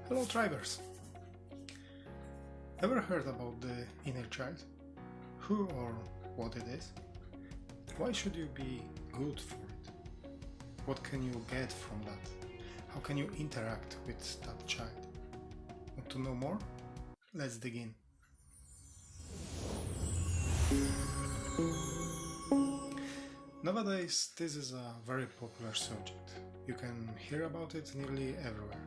Hello drivers! Ever heard about the inner child? Who or what it is? Why should you be good for it? What can you get from that? How can you interact with that child? Want to know more? Let's dig in. Nowadays, this is a very popular subject. You can hear about it nearly everywhere.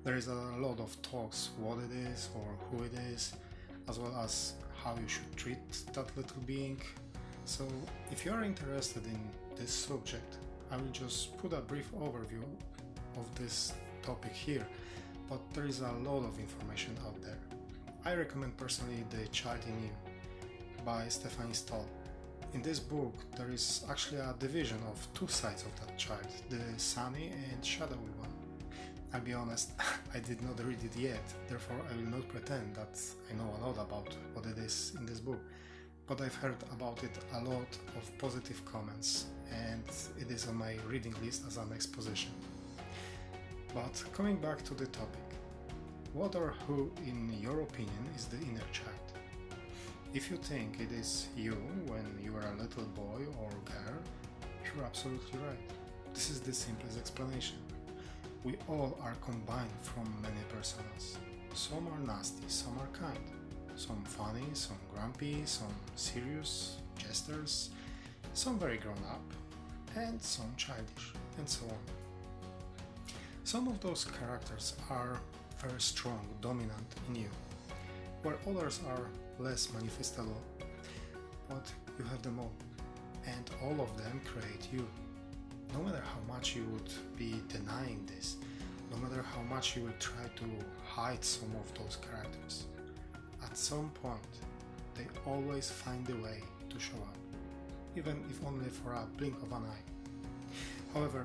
There is a lot of talks what it is or who it is, as well as how you should treat that little being. So, if you are interested in this subject, I will just put a brief overview of this topic here, but there is a lot of information out there. I recommend personally The Child in You by Stephanie Stahl. In this book, there is actually a division of two sides of that child, the sunny and shadowy one. I'll be honest, I did not read it yet, therefore I will not pretend that I know a lot about what it is in this book, but I've heard about it a lot of positive comments and it is on my reading list as an exposition. But coming back to the topic, what or who, in your opinion, is the inner child? If you think it is you when you were a little boy or girl, you're absolutely right. This is the simplest explanation. We all are combined from many personas. Some are nasty, some are kind. Some funny, some grumpy, some serious, jesters, some very grown up, and some childish, and so on. Some of those characters are very strong, dominant in you, where others are less manifestable, but you have them all, and all of them create you. No matter how much you would be denying this, no matter how much you will try to hide some of those characters, at some point they always find a way to show up, even if only for a blink of an eye. However,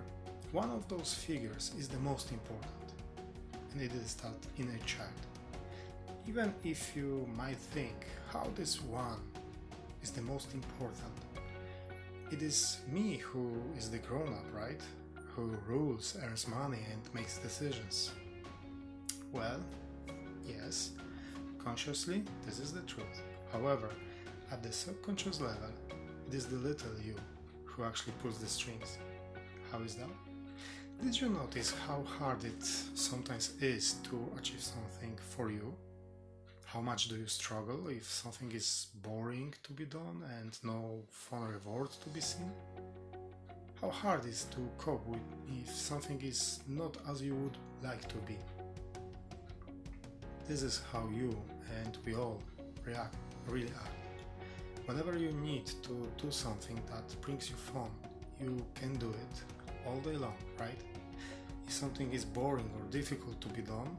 one of those figures is the most important, and it is that inner child. Even if you might think how this one is the most important, it is me who is the grown-up, right? Who rules, earns money and makes decisions. Well, yes, consciously this is the truth. However, at the subconscious level, it is the little you who actually pulls the strings. How is that? Did you notice how hard it sometimes is to achieve something for you? How much do you struggle if something is boring to be done and no fun reward to be seen? How hard is to cope with if something is not as you would like to be? This is how you and we all really act. Whenever you need to do something that brings you fun, you can do it all day long, right? If something is boring or difficult to be done,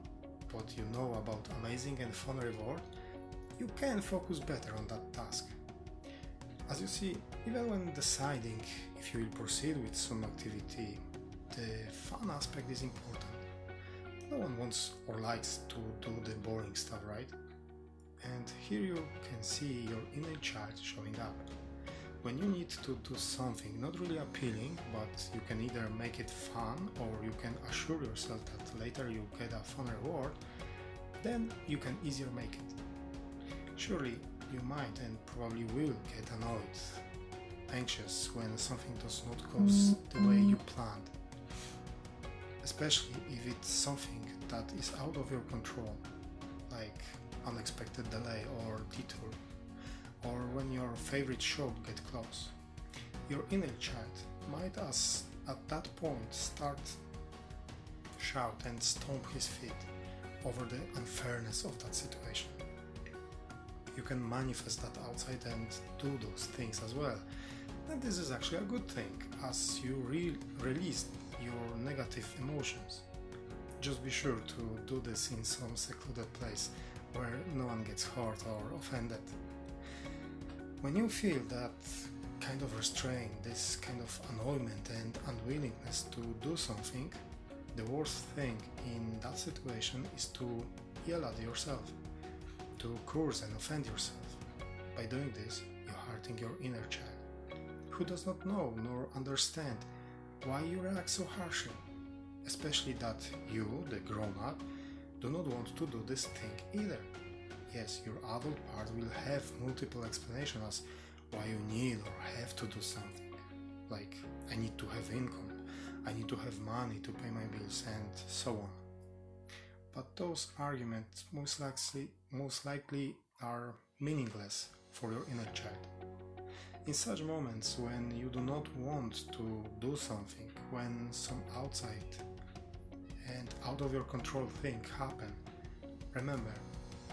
but you know about amazing and fun reward, you can focus better on that task. As you see, even when deciding if you will proceed with some activity, the fun aspect is important. No one wants or likes to do the boring stuff, right? And here you can see your inner child showing up. When you need to do something not really appealing, but you can either make it fun or you can assure yourself that later you get a fun reward, then you can easier make it. Surely you might and probably will get annoyed, anxious when something does not go the way you planned, especially if it's something that is out of your control, like unexpected delay or detour, or when your favorite show gets close. Your inner child might at that point start shout and stomp his feet over the unfairness of that situation. You can manifest that outside and do those things as well. And this is actually a good thing, as you release your negative emotions. Just be sure to do this in some secluded place where no one gets hurt or offended. When you feel that kind of restraint, this kind of annoyment and unwillingness to do something, the worst thing in that situation is to yell at yourself, to curse and offend yourself. By doing this, you're hurting your inner child, who does not know nor understand why you react so harshly, especially that you, the grown-up, do not want to do this thing either. Yes, your adult part will have multiple explanations as why you need or have to do something. Like, I need to have income, I need to have money to pay my bills, and so on. But those arguments most likely are meaningless for your inner child. In such moments when you do not want to do something, when some outside and out of your control thing happen, remember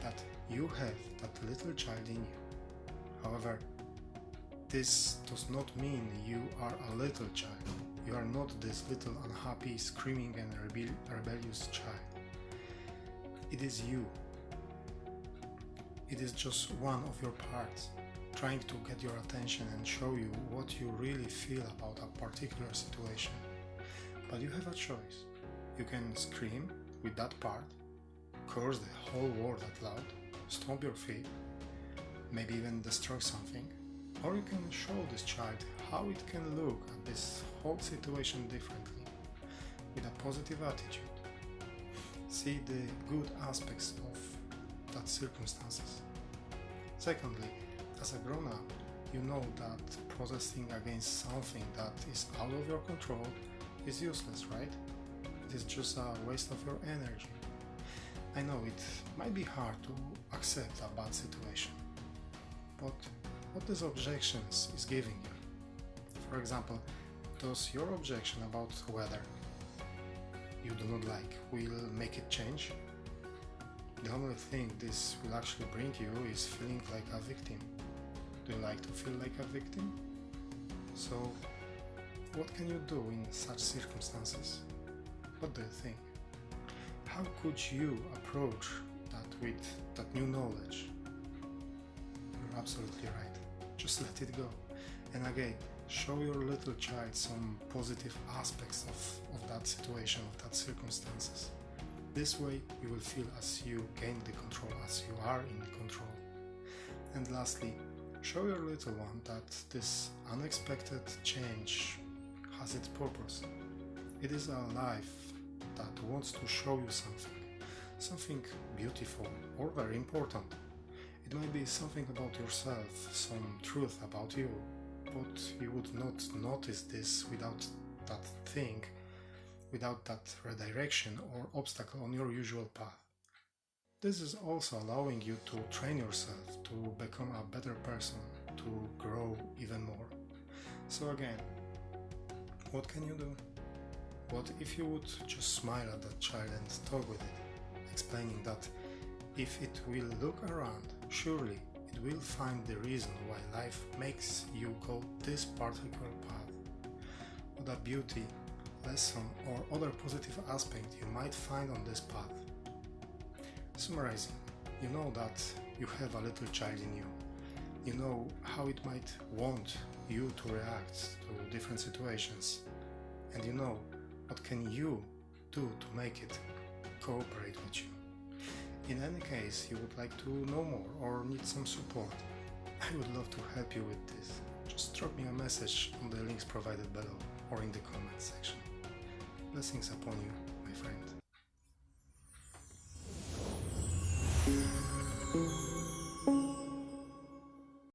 that you have that little child in you. However, this does not mean you are a little child. You are not this little unhappy, screaming and rebellious child. It is you. It is just one of your parts, trying to get your attention and show you what you really feel about a particular situation. But you have a choice. You can scream with that part, curse the whole world out loud, stomp your feet, maybe even destroy something, or you can show this child how it can look at this whole situation differently, with a positive attitude. See the good aspects of that circumstances. Secondly, as a grown-up, you know that protesting against something that is out of your control is useless, right? It is just a waste of your energy. I know it might be hard to accept a bad situation, but what this objections is giving you? For example, does your objection about weather you do not like will make it change? The only thing this will actually bring you is feeling like a victim. Do you like to feel like a victim? So, what can you do in such circumstances? What do you think? How could you approach that with that new knowledge? You're absolutely right. Just let it go. And again, show your little child some positive aspects of that situation, of that circumstances. This way you will feel as you gain the control, as you are in control. And lastly, show your little one that this unexpected change has its purpose. It is a life that wants to show you something beautiful or very important. It might be something about yourself, some truth about you, but you would not notice this without that thing, without that redirection or obstacle on your usual path. This is also allowing you to train yourself to become a better person, to grow even more. So again, what can you do? What if you would just smile at that child and talk with it, explaining that if it will look around, surely it will find the reason why life makes you go this particular path. What a beauty, lesson or other positive aspect you might find on this path. Summarizing, you know that you have a little child in you. You know how it might want you to react to different situations. And you know what can you do to make it cooperate with you. In any case you would like to know more or need some support, I would love to help you with this. Just drop me a message on the links provided below or in the comment section. Blessings upon you, my friend.